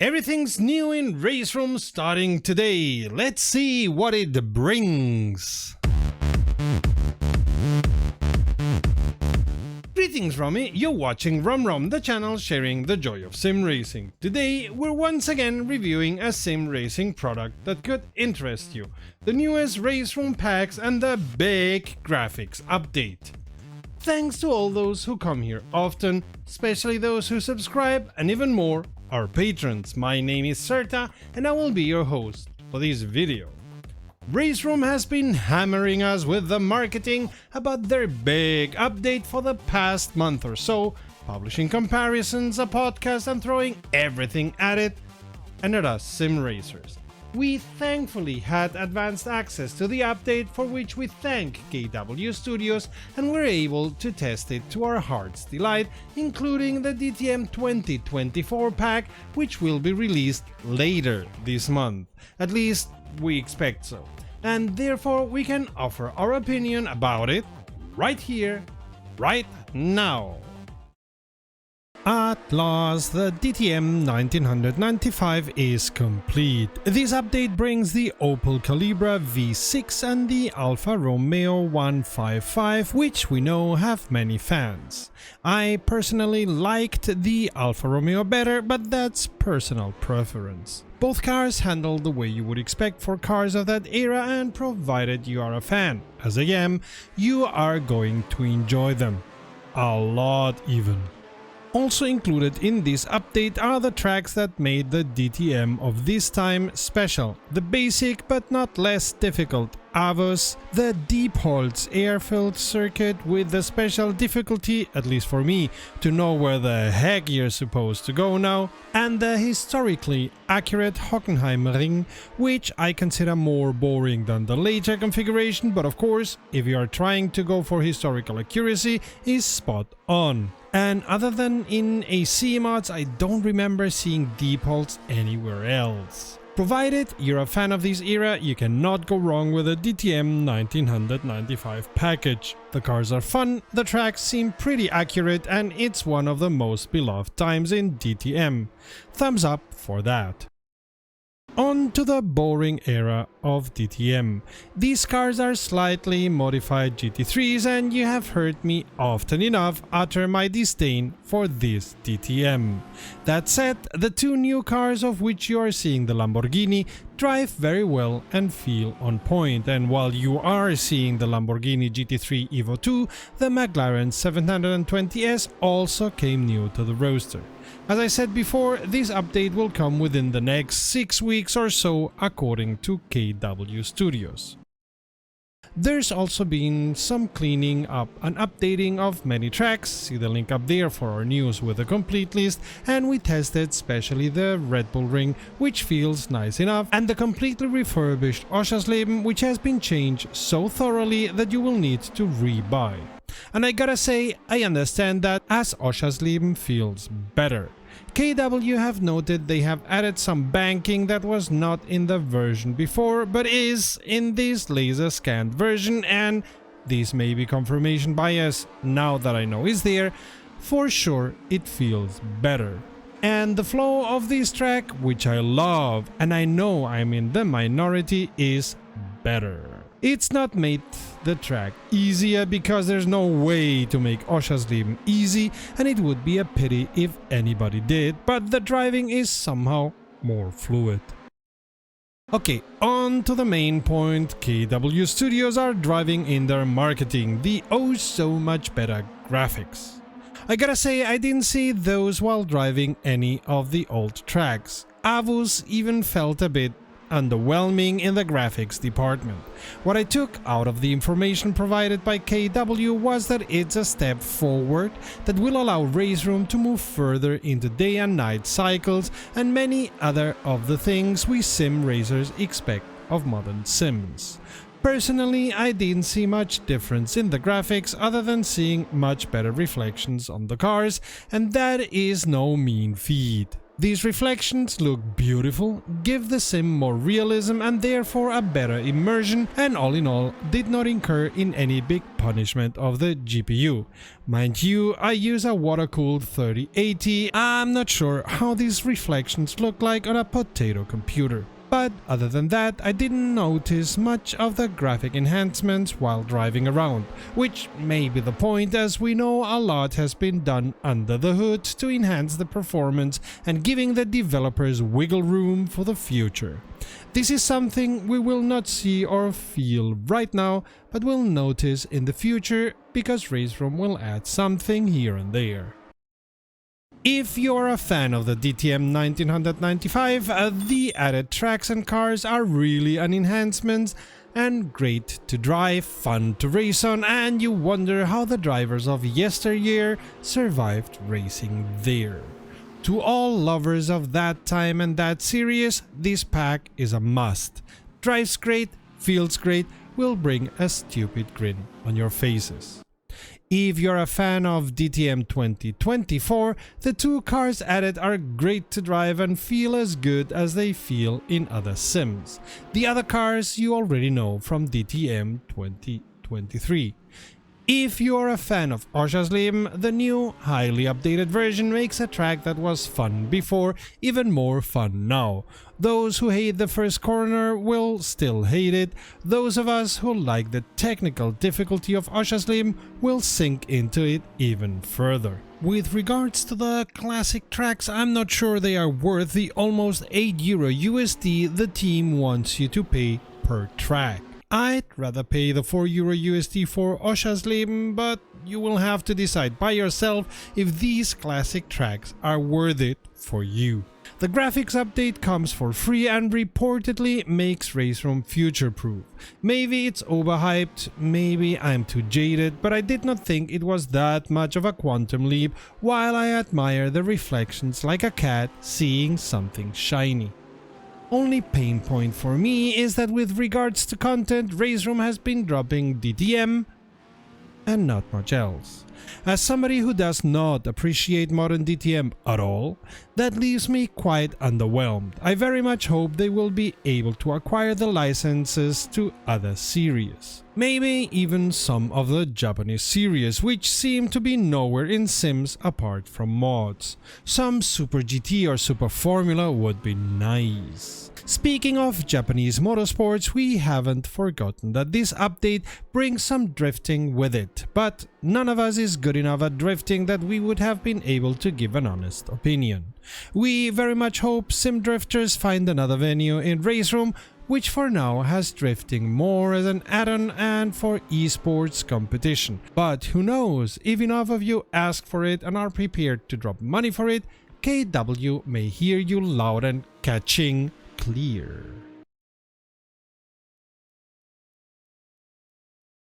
Everything's new in Raceroom starting today. Let's see what it brings. Greetings Romy, you're watching Rom, the channel sharing the joy of sim racing. Today we're once again reviewing a sim racing product that could interest you. The newest Raceroom packs and the big graphics update. Thanks to all those who come here often, especially those who subscribe, and even more, our patrons. My name is Serta and I will be your host for this video. Raceroom has been hammering us with the marketing about their big update for the past month or so, publishing comparisons, a podcast, and throwing everything at it and at us sim racers. We thankfully had advanced access to the update, for which we thank KW Studios, and were able to test it to our heart's delight, including the DTM 2024 pack, which will be released later this month. At least we expect so. And therefore we can offer our opinion about it right here, right now. At last, the DTM 1995 is complete. This update brings the Opel Calibra V6 and the Alfa Romeo 155, which we know have many fans. I personally liked the Alfa Romeo better, but that's personal preference. Both cars handle the way you would expect for cars of that era, and provided you are a fan, as I am, you are going to enjoy them. A lot even. Also included in this update are the tracks that made the DTM of this time special. The basic but not less difficult Avos, the Diepholz air-filled circuit with the special difficulty, at least for me, to know where the heck you're supposed to go now, and the historically accurate Hockenheimring, which I consider more boring than the later configuration, but of course, if you are trying to go for historical accuracy, is spot on. And other than in AC mods, I don't remember seeing Diepholz anywhere else. Provided you're a fan of this era, you cannot go wrong with a DTM 1995 package. The cars are fun, the tracks seem pretty accurate, and it's one of the most beloved times in DTM. Thumbs up for that. On to the boring era of DTM. These cars are slightly modified GT3s, and you have heard me often enough utter my disdain for this DTM. That said, the two new cars, of which you are seeing the Lamborghini, drive very well and feel on point, and while you are seeing the Lamborghini GT3 Evo 2, the McLaren 720S also came new to the roster. As I said before, this update will come within the next 6 weeks or so, according to KW Studios. There's also been some cleaning up and updating of many tracks, see the link up there for our news with a complete list, and we tested especially the Red Bull Ring, which feels nice enough, and the completely refurbished Oschersleben, which has been changed so thoroughly that you will need to re-buy. And I gotta say, I understand that, as Oschersleben feels better. KW have noted they have added some banking that was not in the version before, but is in this laser scanned version, and this may be confirmation bias now that I know is there. For sure it feels better. And the flow of this track, which I love, and I know I'm in the minority, is better. It's not made the track easier, because there's no way to make Oschersleben easy, and it would be a pity if anybody did, but the driving is somehow more fluid. Okay, on to the main point. KW Studios are driving in their marketing the oh so much better graphics. I gotta say, I didn't see those while driving any of the old tracks. Avus even felt a bit underwhelming in the graphics department. What I took out of the information provided by KW was that it's a step forward that will allow Raceroom to move further into day and night cycles and many other of the things we sim racers expect of modern sims. Personally, I didn't see much difference in the graphics other than seeing much better reflections on the cars, and that is no mean feat. These reflections look beautiful, give the sim more realism and therefore a better immersion, and all in all did not incur in any big punishment of the GPU. Mind you, I use a water-cooled 3080, I'm not sure how these reflections look like on a potato computer. But other than that, I didn't notice much of the graphic enhancements while driving around, which may be the point as we know a lot has been done under the hood to enhance the performance and giving the developers wiggle room for the future. This is something we will not see or feel right now, but will notice in the future because Raceroom will add something here and there. If you're a fan of the DTM 1995, the added tracks and cars are really an enhancement and great to drive, fun to race on, and you wonder how the drivers of yesteryear survived racing there. To all lovers of that time and that series, this pack is a must. Drives great, feels great, will bring a stupid grin on your faces. If you're a fan of DTM 2024, the two cars added are great to drive and feel as good as they feel in other sims. The other cars you already know from DTM 2023. If you're a fan of Oschersleben, the new, highly updated version makes a track that was fun before even more fun now. Those who hate the first corner will still hate it. Those of us who like the technical difficulty of Oschersleben will sink into it even further. With regards to the classic tracks, I'm not sure they are worth the almost €8 USD the team wants you to pay per track. I'd rather pay the €4 USD for Oschersleben, but you will have to decide by yourself if these classic tracks are worth it for you. The graphics update comes for free and reportedly makes Raceroom future-proof. Maybe it's overhyped, maybe I'm too jaded, but I did not think it was that much of a quantum leap while I admire the reflections like a cat seeing something shiny. Only pain point for me is that with regards to content, Raceroom has been dropping DTM and not much else. As somebody who does not appreciate modern DTM at all, that leaves me quite underwhelmed. I very much hope they will be able to acquire the licenses to other series. Maybe even some of the Japanese series, which seem to be nowhere in Sims apart from mods. Some Super GT or Super Formula would be nice. Speaking of Japanese motorsports, we haven't forgotten that this update brings some drifting with it, but none of us is good enough at drifting that we would have been able to give an honest opinion. We very much hope sim drifters find another venue in Raceroom, which for now has drifting more as an add-on and for esports competition. But who knows, if enough of you ask for it and are prepared to drop money for it, KW may hear you loud and catching clear.